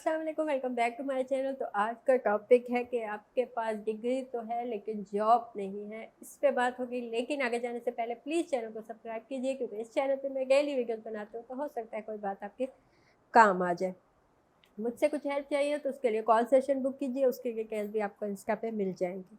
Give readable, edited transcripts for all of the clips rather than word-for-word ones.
अस्सलाम वालेकुम, welcome back to my channel. तो आज का टॉपिक है कि आपके पास डिग्री तो है लेकिन जॉब नहीं है, इस पे बात होगी। लेकिन आगे जाने से पहले प्लीज़ चैनल को सब्सक्राइब कीजिए, क्योंकि इस चैनल पे मैं डेली वीडियोस बनाती हूँ, तो हो सकता है कोई बात आपके काम आ जाए। मुझसे कुछ हेल्प चाहिए तो उसके लिए कॉल सेशन बुक कीजिए, उसके डिटेल्स भी आपको इंस्टा पे मिल जाएंगी।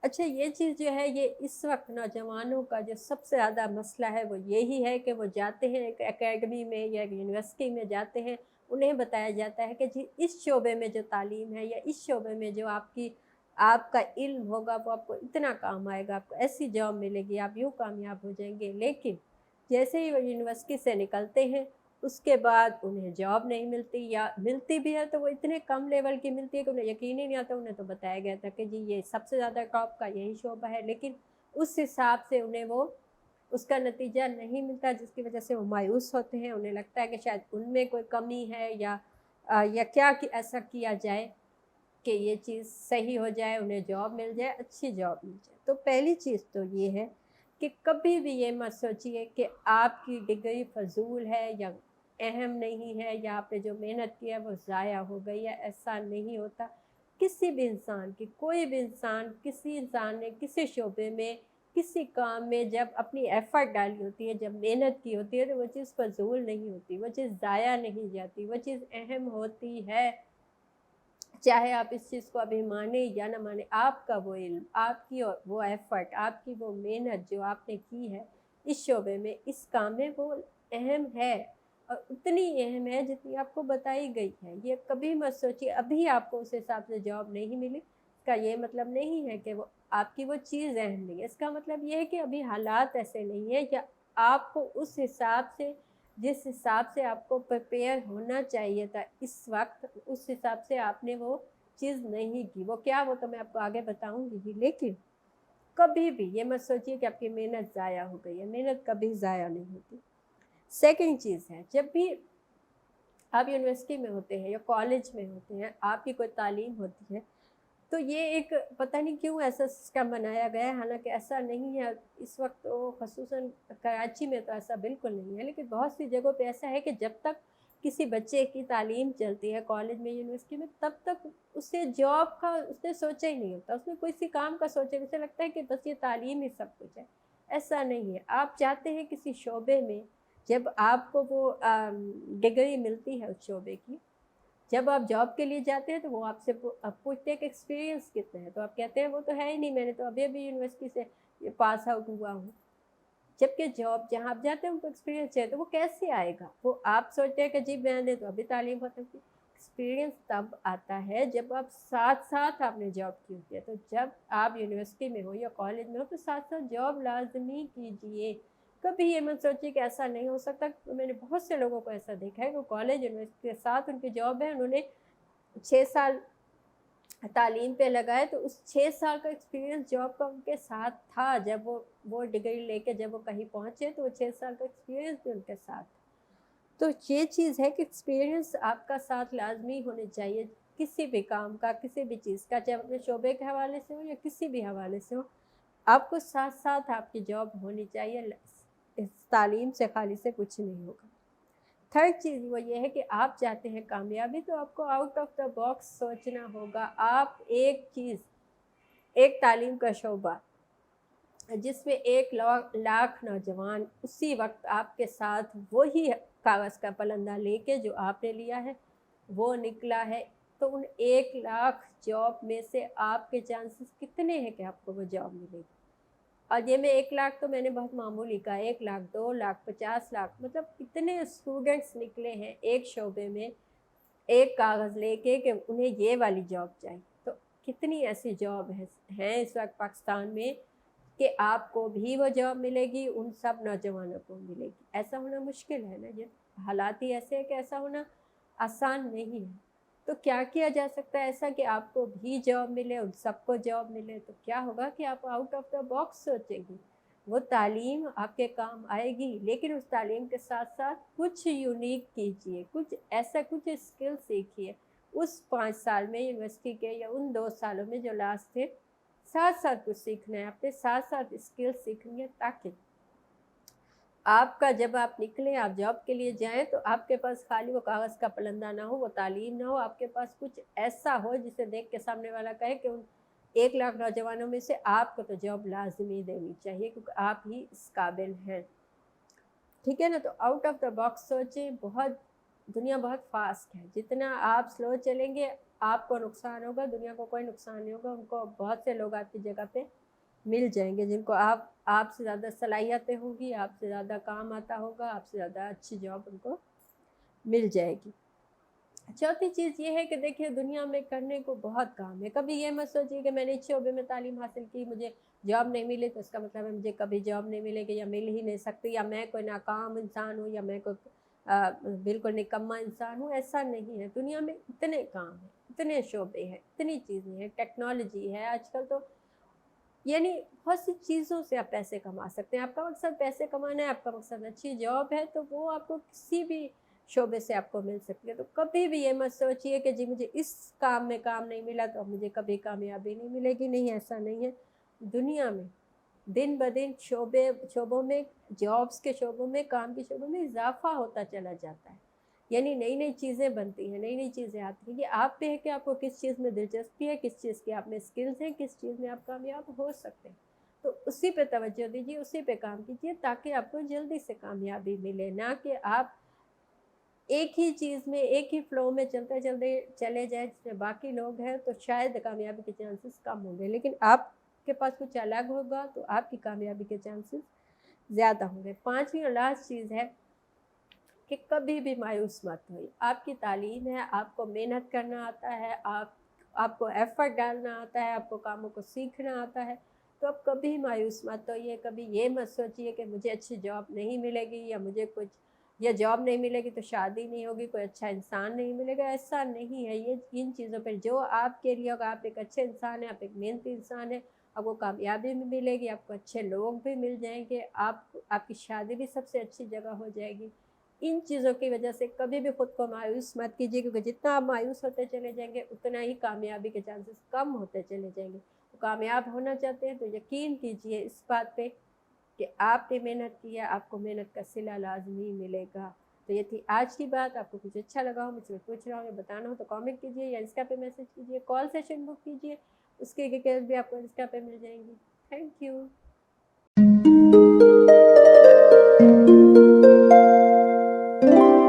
अच्छा, ये चीज़ जो है, ये इस वक्त नौजवानों का जो सबसे ज़्यादा मसला है वो यही है कि वो जाते हैं एक एकेडमी में या एक यूनिवर्सिटी में जाते हैं। उन्हें बताया जाता है कि जी इस शोबे में जो तालीम है या इस शोबे में जो आपका इल्म होगा वो आपको इतना काम आएगा, आपको ऐसी जॉब मिलेगी, आप यूँ कामयाब हो जाएंगे। लेकिन जैसे ही वो यूनिवर्सिटी से निकलते हैं, उसके बाद उन्हें जॉब नहीं मिलती, या मिलती भी है तो वो इतने कम लेवल की मिलती है कि उन्हें यकीन ही नहीं आता। उन्हें तो बताया गया था कि जी ये सबसे ज़्यादा टॉप का यही शोबा है, लेकिन उस हिसाब से उन्हें वो उसका नतीजा नहीं मिलता, जिसकी वजह से वो मायूस होते हैं। उन्हें लगता है कि शायद उनमें कोई कमी है, या क्या कि ऐसा किया जाए कि ये चीज़ सही हो जाए, उन्हें जॉब मिल जाए, अच्छी जॉब मिल जाए। तो पहली चीज़ तो ये है कि कभी भी ये मत सोचिए कि आपकी डिग्री फ़ज़ूल है या अहम नहीं है, या आपने जो मेहनत की है वो ज़ाया हो गई है। ऐसा नहीं होता। किसी भी इंसान की, कोई भी इंसान, किसी इंसान ने किसी शोबे में, किसी काम में जब अपनी एफ़र्ट डाली होती है, जब मेहनत की होती है, तो वो चीज़ फ़ज़ूल नहीं होती, वो चीज़ ज़ाया नहीं जाती, वो चीज़ अहम होती है। चाहे आप इस चीज़ को अभी माने या ना माने, आपका वो इल्म, आपकी और वो एफ़र्ट, आपकी वो मेहनत जो आपने की है इस शोबे में, इस काम में, वो अहम है, और उतनी अहम है जितनी आपको बताई गई है। ये कभी मत सोचिए अभी आपको उस हिसाब से जॉब नहीं मिली, इसका ये मतलब नहीं है कि वो आपकी वो चीज़ अहम नहीं है। इसका मतलब ये है कि अभी हालात ऐसे नहीं है, या आपको उस हिसाब से, जिस हिसाब से आपको प्रिपेयर होना चाहिए था इस वक़्त, उस हिसाब से आपने वो चीज़ नहीं की। वो क्या, वो तो मैं आपको आगे बताऊँगी ही। लेकिन कभी भी ये मत सोचिए कि आपकी मेहनत ज़ाया हो गई है, मेहनत कभी ज़ाया नहीं होती। सेकंड चीज़ है, जब भी आप यूनिवर्सिटी में होते हैं या कॉलेज में होते हैं, आपकी कोई तालीम होती है, तो ये एक पता नहीं क्यों ऐसा सिस्टम बनाया गया है, हालाँकि ऐसा नहीं है। इस वक़्त तो ख़ुसूसन कराची में तो ऐसा बिल्कुल नहीं है, लेकिन बहुत सी जगहों पे ऐसा है कि जब तक किसी बच्चे की तालीम चलती है कॉलेज में, यूनिवर्सिटी में, तब तक उसे जॉब का उसने सोचा ही नहीं होता। उसने किसी काम का सोचा, उसे लगता है कि बस ये तालीम ही सब कुछ है। ऐसा नहीं है। आप चाहते हैं किसी शोबे में, जब आपको वो डिग्री मिलती है उस शोबे की, जब आप जॉब के लिए जाते हैं तो वो आपसे पूछते हैं कि एक्सपीरियंस कितना है, तो आप कहते हैं वो तो है ही नहीं, मैंने तो अभी-अभी यूनिवर्सिटी से पास आउट हुआ हूँ। जबकि जॉब जहाँ आप जाते हैं उनको एक्सपीरियंस चाहिए, तो वो कैसे आएगा? वो आप सोचते हैं कि जी मैंने तो अभी तालीम खत्म की। एक्सपीरियंस तब आता है जब आप साथ-साथ आपने जॉब की होती है। तो जब आप यूनिवर्सिटी में हो या कॉलेज में हो, तो साथ-साथ जॉब लाज़मी कीजिए। कभी ये मत सोचिए कि ऐसा नहीं हो सकता। तो मैंने बहुत से लोगों को ऐसा देखा है कि कॉलेज, यूनिवर्सिटी के साथ उनकी जॉब है, उन्होंने 6 साल तालीम पे लगाए, तो उस 6 साल का एक्सपीरियंस जॉब का उनके साथ था। जब वो डिग्री लेके जब वो कहीं पहुँचे, तो वो 6 साल का एक्सपीरियंस भी उनके साथ। तो ये चीज़ है कि एक्सपीरियंस आपका साथ लाज़मी होने चाहिए, किसी भी काम का, किसी भी चीज़ का, चाहे अपने शोबे के हवाले से हो या किसी भी हवाले से हो। आपको साथ-साथ आपकी जॉब होनी चाहिए। इस तालीम से खाली से कुछ नहीं होगा। थर्ड चीज़ वो ये है कि आप चाहते हैं कामयाबी, तो आपको आउट ऑफ द बॉक्स सोचना होगा। आप एक चीज़, एक तालीम का शोबा जिसमें 1 लाख नौजवान उसी वक़्त आपके साथ वही कागज़ का पलंदा लेके जो आपने लिया है, वो निकला है, तो उन 1 लाख जॉब में से आपके चांसेस कितने हैं कि आपको वो जॉब मिलेगी? और ये में 1 लाख तो मैंने बहुत मामूली कहा, 1 लाख, 2 लाख, 50 लाख, मतलब कितने स्टूडेंट्स निकले हैं एक शोबे में, एक कागज़ लेके कि उन्हें ये वाली जॉब चाहिए। तो कितनी ऐसी जॉब हैं इस वक़्त पाकिस्तान में कि आपको भी वो जॉब मिलेगी, उन सब नौजवानों को मिलेगी। ऐसा होना मुश्किल है ना, ये हालात ही ऐसे हैं कि ऐसा होना आसान नहीं है। तो क्या किया जा सकता है ऐसा कि आपको भी जॉब मिले, उन सबको जॉब मिले? तो क्या होगा कि आप आउट ऑफ द बॉक्स सोचेंगी। वो तालीम आपके काम आएगी, लेकिन उस तालीम के साथ-साथ कुछ यूनिक कीजिए, कुछ ऐसा, कुछ स्किल सीखिए। उस 5 साल में यूनिवर्सिटी के या उन 2 सालों में जो लास्ट थे, साथ-साथ कुछ सीखना है, अपने साथ-साथ स्किल सीखनी है, ताकि आपका जब आप निकलें, आप जॉब के लिए जाएं, तो आपके पास खाली वो कागज़ का पलंदा ना हो, वो तालीम ना हो, आपके पास कुछ ऐसा हो जिसे देख के सामने वाला कहे कि उन 1 लाख नौजवानों में से आपको तो जॉब लाजमी देनी चाहिए, क्योंकि आप ही इस काबिल हैं। ठीक है ना? तो आउट ऑफ द बॉक्स सोचें। दुनिया बहुत फास्ट है, जितना आप स्लो चलेंगे आपको नुकसान होगा, दुनिया को कोई नुकसान नहीं होगा। उनको बहुत से लोग आपकी जगह पे मिल जाएंगे जिनको आपसे ज़्यादा सलाहियतें होंगी, आपसे ज़्यादा काम आता होगा, आपसे ज़्यादा अच्छी जॉब उनको मिल जाएगी। चौथी चीज़ ये है कि देखिए, दुनिया में करने को बहुत काम है। कभी ये मत सोचिए कि मैंने इस शोबे में तालीम हासिल की, मुझे जॉब नहीं मिली तो इसका मतलब है मुझे कभी जॉब नहीं मिलेगी या मिल ही नहीं सकती, या मैं कोई नाकाम इंसान हूँ, या मैं कोई बिल्कुल निकम्मा इंसान हूँ। ऐसा नहीं है। दुनिया में इतने काम हैं, इतने शोबे हैं, इतनी चीज़ें हैं, टेक्नोलॉजी है आजकल तो, यानी बहुत सी चीज़ों से आप पैसे कमा सकते हैं। आपका मकसद पैसे कमाना है, आपका मकसद अच्छी जॉब है, तो वो आपको किसी भी शोबे से आपको मिल सकती है। तो कभी भी ये मत सोचिए कि जी मुझे इस काम में काम नहीं मिला तो अब मुझे कभी कामयाबी नहीं मिलेगी। नहीं, ऐसा नहीं है। दुनिया में दिन ब दिन शोबों में, जॉब्स के शोबों में, काम के शोबों में इजाफा होता चला जाता है। यानी नई नई चीज़ें बनती हैं, नई नई चीज़ें आती हैं। ये आप पे है कि आपको किस चीज़ में दिलचस्पी है, किस चीज़ की आप में स्किल्स हैं, किस चीज़ में आप कामयाब हो सकते हैं। तो उसी पे तवज्जो दीजिए, उसी पे काम कीजिए, ताकि आपको जल्दी से कामयाबी मिले। ना कि आप एक ही चीज़ में, एक ही फ्लो में चलते चलते चले जाए जिसमें बाकी लोग हैं, तो शायद कामयाबी के चांसेस कम होंगे। लेकिन आपके पास कुछ अलग होगा तो आपकी कामयाबी के चांसेस ज़्यादा होंगे। पाँचवीं और लास्ट चीज़ है कि कभी भी मायूस मत होइए। आपकी तालीम है, आपको मेहनत करना आता है, आपको एफ़र्ट डालना आता है, आपको कामों को सीखना आता है, तो आप कभी मायूस मत होइए। कभी ये मत सोचिए कि मुझे अच्छी जॉब नहीं मिलेगी, या मुझे कुछ, या जॉब नहीं मिलेगी तो शादी नहीं होगी, कोई अच्छा इंसान नहीं मिलेगा। ऐसा नहीं है। ये इन चीज़ों पर जो आपके लिए होगा, आप एक अच्छे इंसान हैं, आप एक मेहनती इंसान हैं, आपको कामयाबी भी मिलेगी, आपको अच्छे लोग भी मिल जाएंगे, आपकी शादी भी सबसे अच्छी जगह हो जाएगी। इन चीज़ों की वजह से कभी भी खुद को मायूस मत कीजिए, क्योंकि जितना आप मायूस होते चले जाएंगे उतना ही कामयाबी के चांसेस कम होते चले जाएंगे। तो कामयाब होना चाहते हैं तो यकीन कीजिए इस बात पे कि आपने मेहनत की है, आपको मेहनत का सिला लाजमी मिलेगा। तो ये थी आज की बात। आपको कुछ अच्छा लगा हो, मुझसे पूछ रहा हो या बताना हो तो कमेंट कीजिए, या इंस्टा पे मैसेज कीजिए, कॉल सेशन बुक कीजिए, उसकी डिटेल्स भी आपको इंस्टा पे मिल जाएंगी। Thank you.